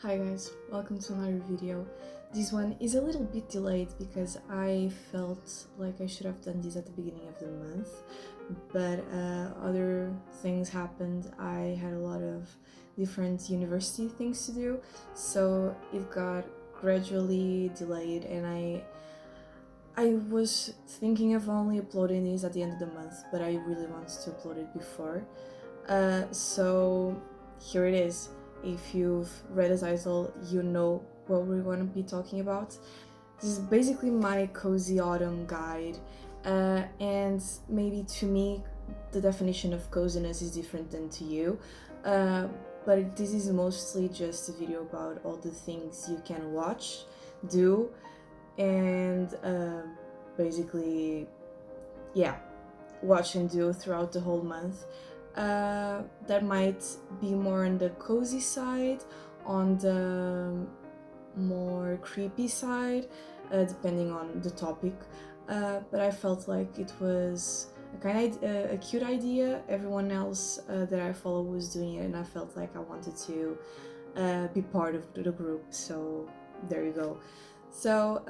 Hi guys, welcome to another video. This one is a little bit delayed because I felt like I should have done this at the beginning of the month, but other things happened. I had a lot of different university things to do, so it got gradually delayed, and I was thinking of only uploading these at the end of the month, but I really wanted to upload it before. So here it is. If you've read the title, you know what we're going to be talking about. This is basically my cozy autumn guide, and maybe to me, the definition of coziness is different than to you. But this is mostly just a video about all the things you can watch, do, and basically, yeah, watch and do throughout the whole month. That might be more on the cozy side, on the more creepy side, depending on the topic. But I felt like it was a cute idea. Everyone else that I follow was doing it, and I felt like I wanted to be part of the group. So there you go. So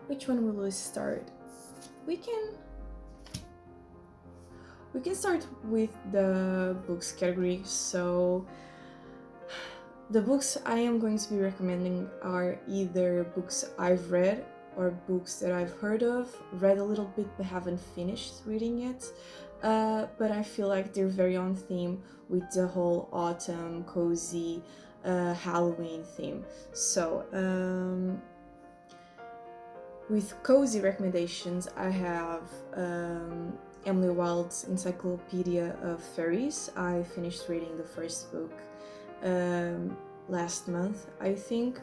which one will we start? We can start with the books category. So the books I am going to be recommending are either books I've read or books that I've heard of, read a little bit but haven't finished reading yet. But I feel like they're very on theme with the whole autumn, cozy, Halloween theme. So with cozy recommendations, I have Emily Wilde's Encyclopedia of Fairies. I finished reading the first book last month, I think.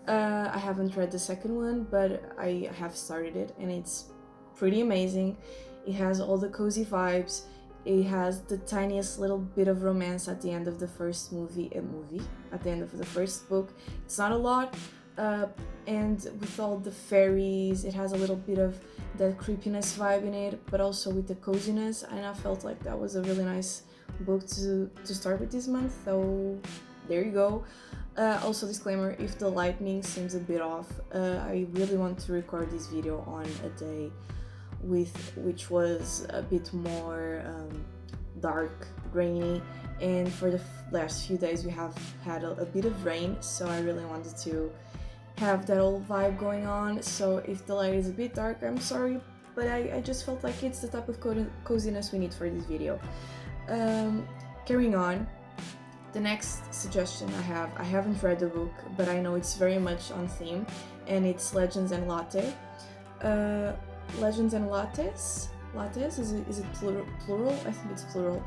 I haven't read the second one, but I have started it, and it's pretty amazing. It has all the cozy vibes. It has the tiniest little bit of romance at the end of the first at the end of the first book. It's not a lot, and with all the fairies, it has a little bit of that creepiness vibe in it, but also with the coziness, and I felt like that was a really nice book to start with this month, so there you go. Also, disclaimer, if the lighting seems a bit off, I really want to record this video on a day which was a bit more dark, rainy, and for the last few days we have had a bit of rain, so I really wanted to have that old vibe going on. So if the light is a bit dark, I'm sorry, but I just felt like it's the type of coziness we need for this video. Carrying on, the next suggestion I haven't read the book, but I know it's very much on theme, and it's Legends and Latte. Legends and Lattes? Is it plural? I think it's plural.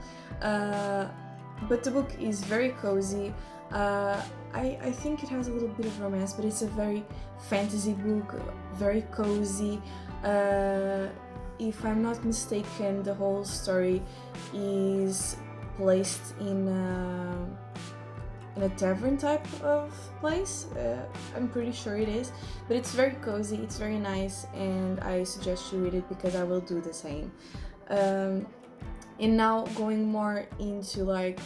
But the book is very cozy. I think it has a little bit of romance, but it's a very fantasy book, very cozy. If I'm not mistaken, the whole story is placed in a tavern type of place. I'm pretty sure it is, but it's very cozy, it's very nice, and I suggest you read it because I will do the same. And now going more into like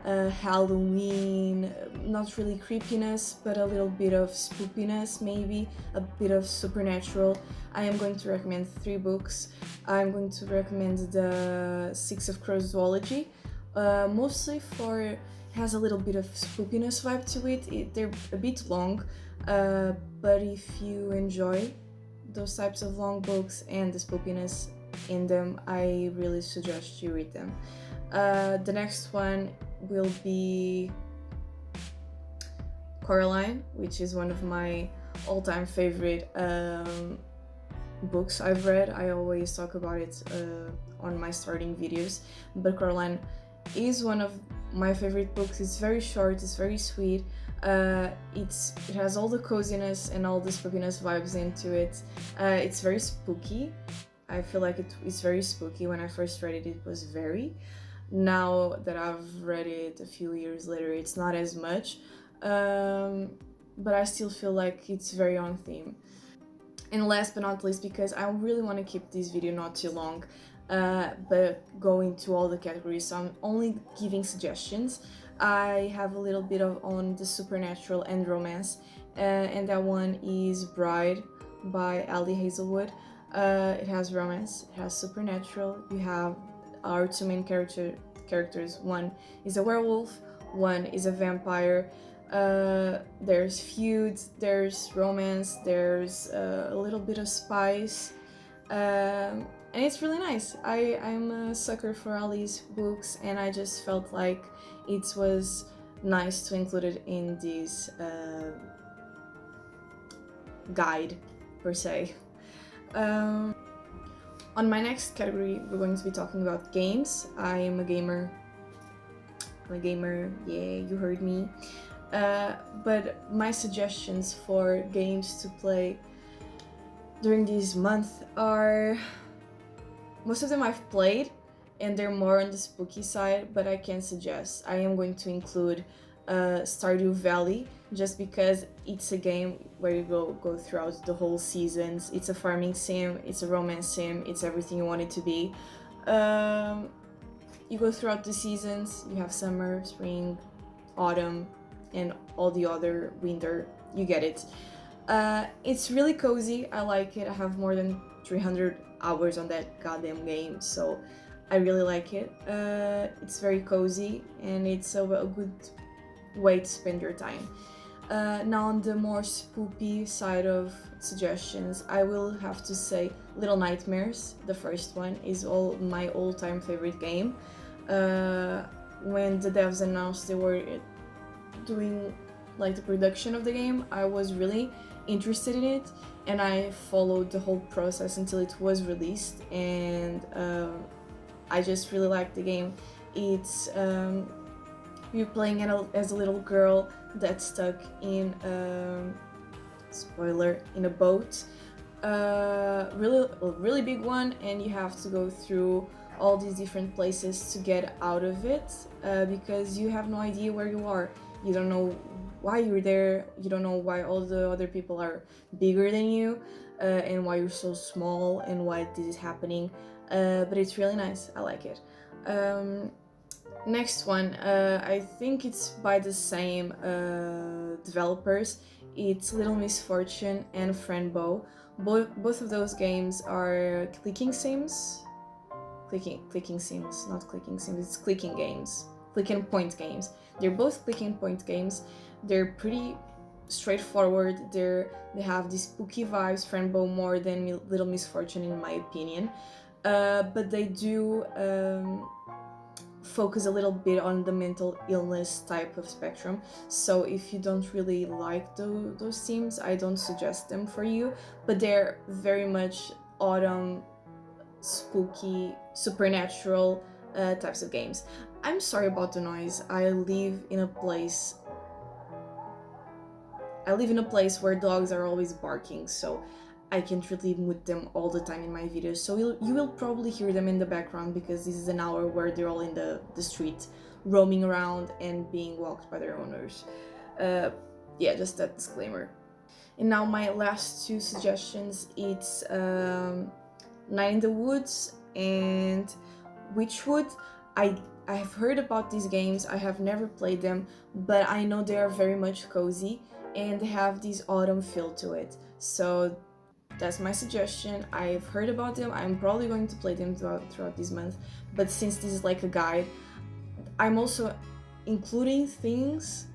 Halloween, not really creepiness, but a little bit of spookiness, maybe a bit of supernatural. I am going to recommend 3 books. I'm going to recommend the Six of Crows duology, mostly for it has a little bit of spookiness vibe to it. They're a bit long, but if you enjoy those types of long books and the spookiness in them, I really suggest you read them. The next one will be Coraline, which is one of my all-time favorite books I've read. I always talk about it on my starting videos, but Coraline is one of my favorite books. It's very short, it's very sweet. It has all the coziness and all the spookiness vibes into it. It's very spooky. I feel like it's very spooky. When I first read it, it was very. Now that I've read it a few years later, it's not as much, but I still feel like it's very on theme. And last but not least, because I really want to keep this video not too long, but go into all the categories, so I'm only giving suggestions. I have a little bit of on the supernatural and romance, and that one is Bride by Ali Hazelwood. It has romance, it has supernatural. You have our two main characters. One is a werewolf, one is a vampire. There's feuds, there's romance, there's a little bit of spice, and it's really nice. I'm a sucker for Ali's books, and I just felt like it was nice to include it in this guide, per se. Um, on my next category, we're going to be talking about games. I am a gamer. Yeah, you heard me. But my suggestions for games to play during this month are, most of them I've played, and they're more on the spooky side, but I can suggest. I am going to include Stardew Valley, just because it's a game where you go throughout the whole seasons. It's a farming sim, it's a romance sim, it's everything you want it to be. You go throughout the seasons, you have summer, spring, autumn, and all the other winter, you get it. It's really cozy, I like it. I have more than 300 hours on that goddamn game, so I really like it. It's very cozy, and it's a good way to spend your time. Now, on the more spoopy side of suggestions, I will have to say Little Nightmares. The first one is my all-time favorite game. When the devs announced they were doing like the production of the game, I was really interested in it, and I followed the whole process until it was released, and I just really liked the game. It's you're playing as a little girl that's stuck in spoiler, in a boat, a really big one, and you have to go through all these different places to get out of it, because you have no idea where you are. You don't know why you're there, you don't know why all the other people are bigger than you, and why you're so small, and why this is happening, but it's really nice. I like it. Next one, I think it's by the same developers. It's Little Misfortune and Friendbow. Both of those games are clicking sims. Clicking sims, not clicking sims. It's clicking games, click and point games. They're both click and point games. They're pretty straightforward. They have these spooky vibes. Friendbow more than Little Misfortune, in my opinion, but they do focus a little bit on the mental illness type of spectrum. So if you don't really like those themes, I don't suggest them for you. But they're very much autumn, spooky, supernatural types of games. I'm sorry about the noise. I live in a place where dogs are always barking, so I can't really mute them all the time in my videos. So you will probably hear them in the background, because this is an hour where they're all in the street, roaming around and being walked by their owners. Yeah, just that disclaimer. And now my last two suggestions, it's Night in the Woods and Witchwood. I have heard about these games, I have never played them, but I know they are very much cozy and they have this autumn feel to it. So that's my suggestion. I've heard about them, I'm probably going to play them throughout this month, but since this is like a guide, I'm also including things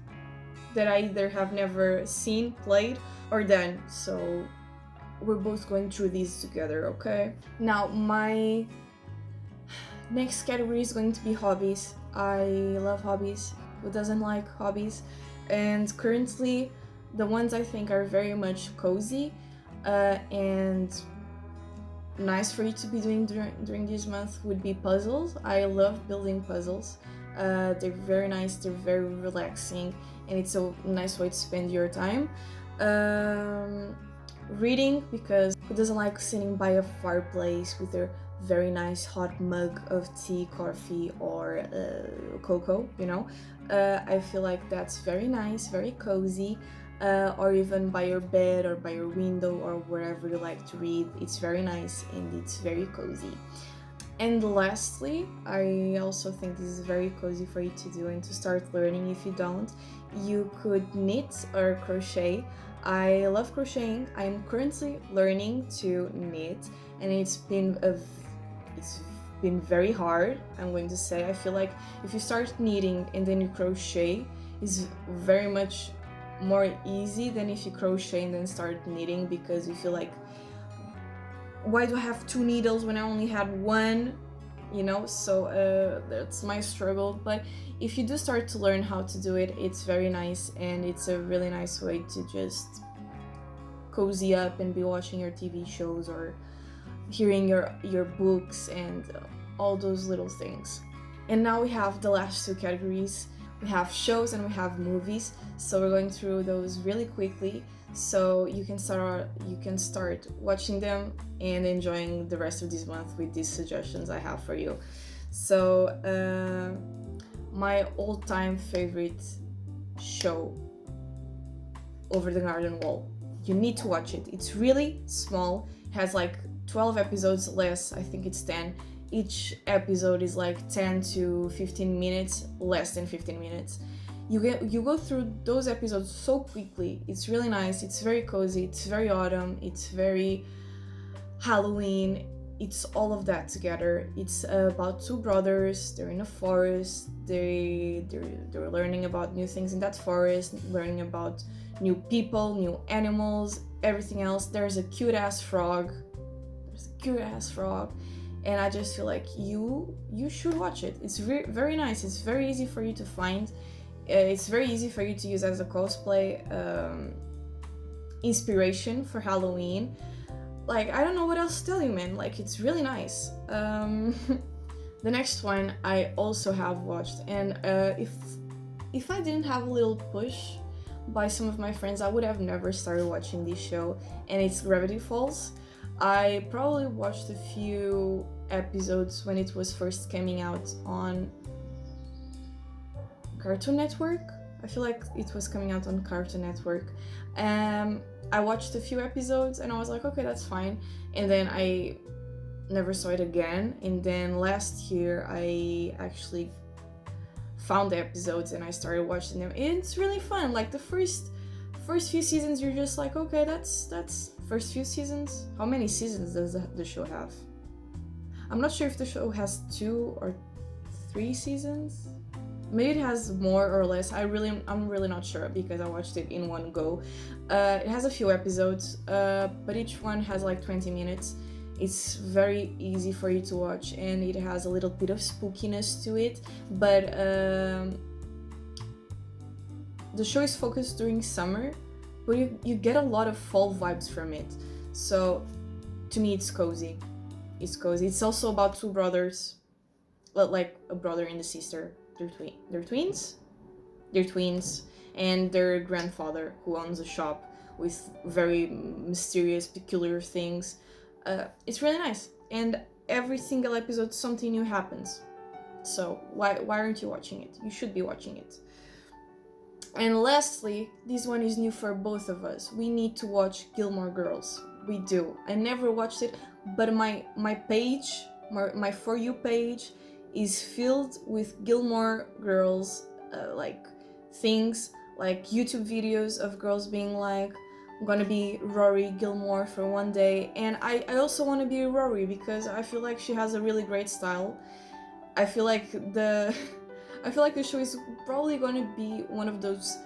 that I either have never seen, played, or done, so we're both going through these together, okay? Now, my next category is going to be hobbies. I love hobbies. Who doesn't like hobbies? And currently, the ones I think are very much cozy and nice for you to be doing during this month would be puzzles. I love building puzzles. They're very nice, they're very relaxing, and it's a nice way to spend your time. Reading, because who doesn't like sitting by a fireplace with their very nice hot mug of tea, coffee, or cocoa, you know? I feel like that's very nice, very cozy. Or even by your bed or by your window or wherever you like to read. It's very nice and it's very cozy. And lastly, I also think this is very cozy for you to do and to start learning. If you don't, you could knit or crochet. I love crocheting. I'm currently learning to knit, and it's been very hard. I'm going to say. I feel like if you start knitting and then you crochet, is very much more easy than if you crochet and then start knitting, because you feel like, why do I have two needles when I only had one? So that's my struggle. But if you do start to learn how to do it, it's very nice, and it's a really nice way to just cozy up and be watching your TV shows or hearing your books and all those little things. And now we have the last two categories. We have shows and we have movies. So we're going through those really quickly, so you can start watching them and enjoying the rest of this month with these suggestions I have for you. So my all-time favorite show, Over the Garden Wall. You need to watch it. It's really small, has like 12 episodes less, I think it's 10. Each episode is like 10 to 15 minutes, less than 15 minutes. You go through those episodes so quickly. It's really nice. It's very cozy. It's very autumn. It's very Halloween. It's all of that together. It's about two brothers. They're in a forest. They're learning about new things in that forest, learning about new people, new animals, everything else. There's a cute ass frog. And I just feel like you should watch it. It's very, very nice. It's very easy for you to find. It's very easy for you to use as a cosplay inspiration for Halloween. Like, I don't know what else to tell you, man. Like, it's really nice. The next one I also have watched, and if I didn't have a little push by some of my friends, I would have never started watching this show, and it's Gravity Falls. I probably watched a few episodes when it was first coming out on Cartoon Network. I feel like it was coming out on Cartoon Network. I watched a few episodes and I was like, okay, that's fine. And then I never saw it again. And then last year I actually found the episodes and I started watching them. It's really fun. Like the first few seasons, you're just like, okay, that's first few seasons. How many seasons does the show have? I'm not sure if the show has 2 or 3 seasons. Maybe it has more or less. I'm really not sure because I watched it in one go. It has a few episodes, but each one has like 20 minutes. It's very easy for you to watch, and it has a little bit of spookiness to it. But the show is focused during summer, but you get a lot of fall vibes from it. So to me, it's cozy. It's also about two brothers, like a brother and a sister. They're twins, and their grandfather who owns a shop with very mysterious, peculiar things. It's really nice, and every single episode something new happens. So why aren't you watching it? You should be watching it. And lastly, this one is new for both of us. We need to watch Gilmore Girls. We do. I never watched it, but my page, my For You page, is filled with Gilmore Girls like things, like YouTube videos of girls being like, I'm gonna be Rory Gilmore for one day. And I also want to be Rory because I feel like she has a really great style. I feel like the show is probably going to be one of those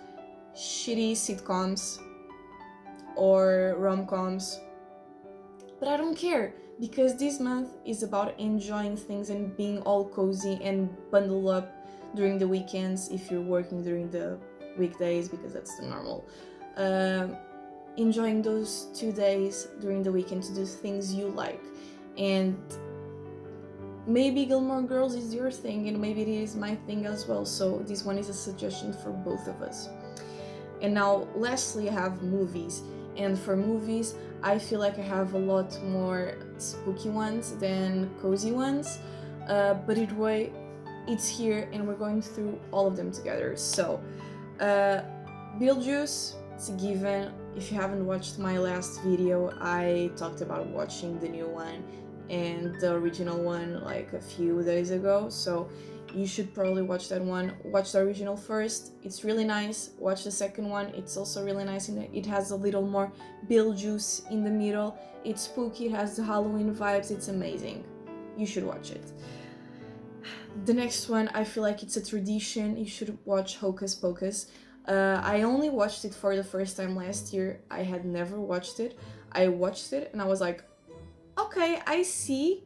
shitty sitcoms or rom-coms, but I don't care because this month is about enjoying things and being all cozy and bundle up during the weekends if you're working during the weekdays, because that's the normal. Enjoying those 2 days during the weekend to do things you like. And maybe Gilmore Girls is your thing, and maybe it is my thing as well. So this one is a suggestion for both of us. And now, lastly, I have movies. And for movies, I feel like I have a lot more spooky ones than cozy ones. But either way, it's here, and we're going through all of them together. So, Beetlejuice, it's a given. If you haven't watched my last video, I talked about watching the new one. and the original one like a few days ago, so you should probably watch that one. Watch the original first, it's really nice. Watch the second one, it's also really nice. It has a little more Beetlejuice in the middle. It's spooky, it has the Halloween vibes, it's amazing. You should watch it. The next one, I feel like it's a tradition. You should watch Hocus Pocus. I only watched it for the first time last year. I had never watched it. I watched it and I was like, okay, I see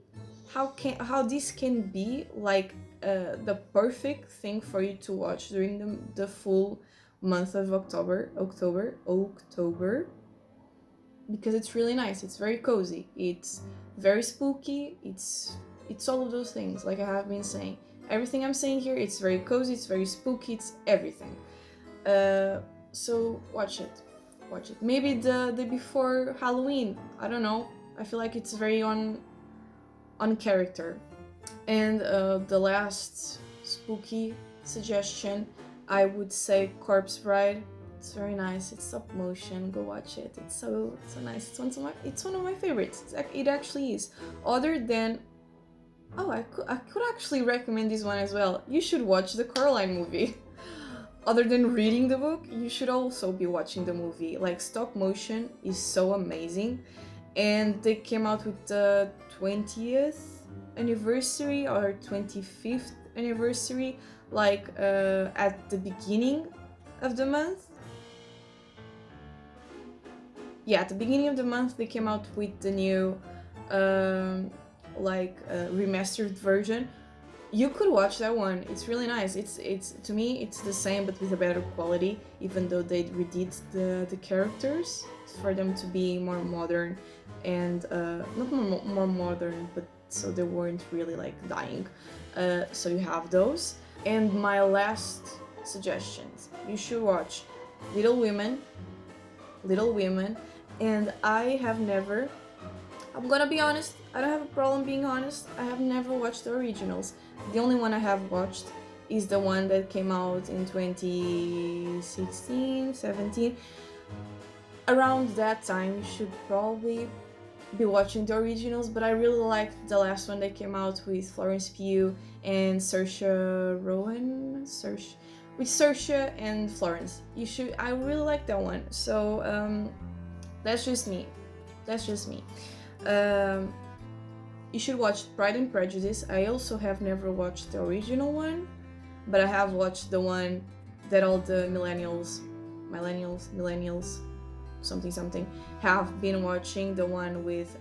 how this can be like the perfect thing for you to watch during the full month of October, because it's really nice. It's very cozy. It's very spooky. It's all of those things, like I have been saying. Everything I'm saying here, it's very cozy, it's very spooky, it's everything. So watch it. Maybe the day before Halloween. I don't know. I feel like it's very on character. And the last spooky suggestion, I would say Corpse Bride. It's very nice. It's stop motion. Go watch it. It's so nice. It's one of my favorites. It actually is. Other than I could actually recommend this one as well. You should watch the Coraline movie. Other than reading the book, you should also be watching the movie. Like, stop motion is so amazing. And they came out with the 20th anniversary or 25th anniversary, like at the beginning of the month. Yeah, at the beginning of the month they came out with the new remastered version. You could watch that one. It's really nice. It's to me it's the same but with a better quality, even though they redid the characters for them to be more modern and not more modern, but so they weren't really like dying. So you have those. And my last suggestions, you should watch Little Women. And I'm gonna be honest, I don't have a problem being honest, I have never watched the originals. The only one I have watched is the one that came out in 2016, 17. Around that time, you should probably be watching the originals, but I really liked the last one that came out with Florence Pugh and Saoirse Ronan. With Saoirse and Florence. I really like that one. So that's just me. You should watch Pride and Prejudice. I also have never watched the original one, but I have watched the one that all the millennials, something, have been watching. The one with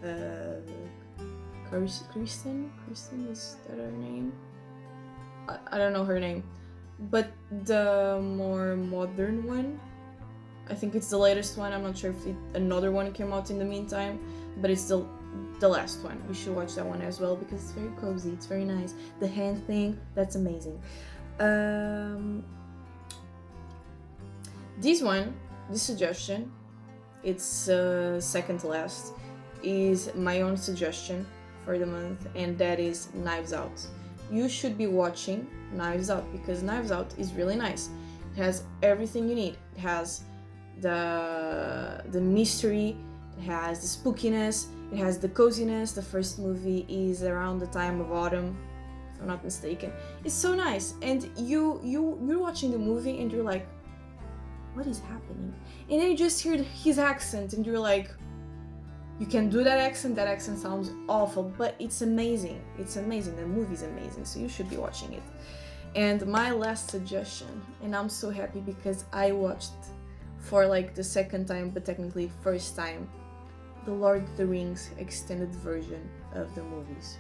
Kristen, is that her name? I don't know her name, but the more modern one, I think it's the latest one. I'm not sure if another one came out in the meantime, but it's the last one. You should watch that one as well because it's very cozy, it's very nice. The hand thing, that's amazing. This suggestion, it's second to last, is my own suggestion for the month, and that is Knives Out. You should be watching Knives Out because Knives Out is really nice. It has everything you need. It has the mystery, it has the spookiness, it has the coziness. The first movie is around the time of autumn, if I'm not mistaken. It's so nice, and you're watching the movie and you're like, what is happening? And then you just hear his accent and you're like, you can do that accent sounds awful, but it's amazing. The movie's amazing, so you should be watching it. And my last suggestion, and I'm so happy because I watched for like the second time, but technically first time, the Lord of the Rings extended version of the movies.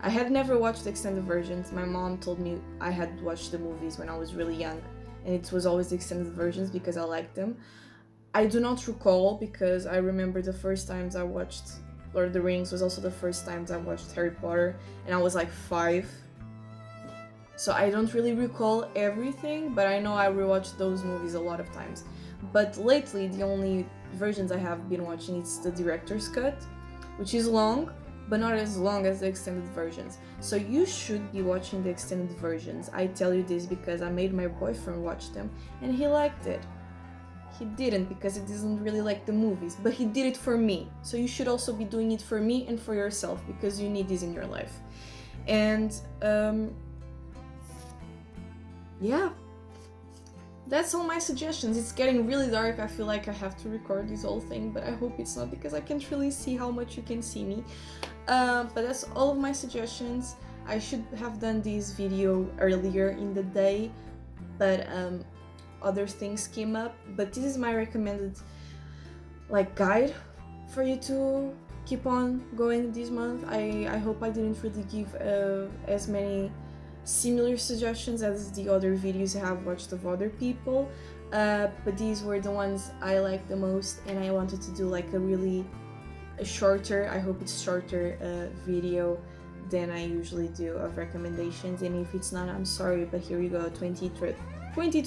I had never watched the extended versions. My mom told me I had watched the movies when I was really young, and it was always the extended versions because I liked them. I do not recall, because I remember the first times I watched Lord of the Rings was also the first times I watched Harry Potter, and I was like 5. So I don't really recall everything, but I know I rewatched those movies a lot of times. But lately, the only versions I have been watching is the director's cut, which is long, but not as long as the extended versions. So you should be watching the extended versions. I tell you this because I made my boyfriend watch them, and he liked it. He didn't, because he doesn't really like the movies, but he did it for me. So you should also be doing it for me and for yourself, because you need this in your life. And yeah, that's all my suggestions. It's getting really dark. I feel like I have to record this whole thing, but I hope it's not, because I can't really see how much you can see me. But that's all of my suggestions. I should have done this video earlier in the day, but other things came up. But this is my recommended guide for you to keep on going this month. I hope I didn't really give as many similar suggestions as the other videos I have watched of other people, but these were the ones I liked the most, and I wanted to do a shorter, I hope it's shorter video than I usually do of recommendations. And if it's not, I'm sorry, but here you go, 20 to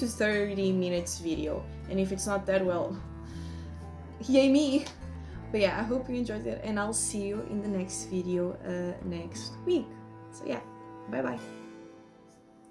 30 minutes video. And if it's not that, well, yay me. But yeah, I hope you enjoyed it, and I'll see you in the next video next week. So yeah, bye bye.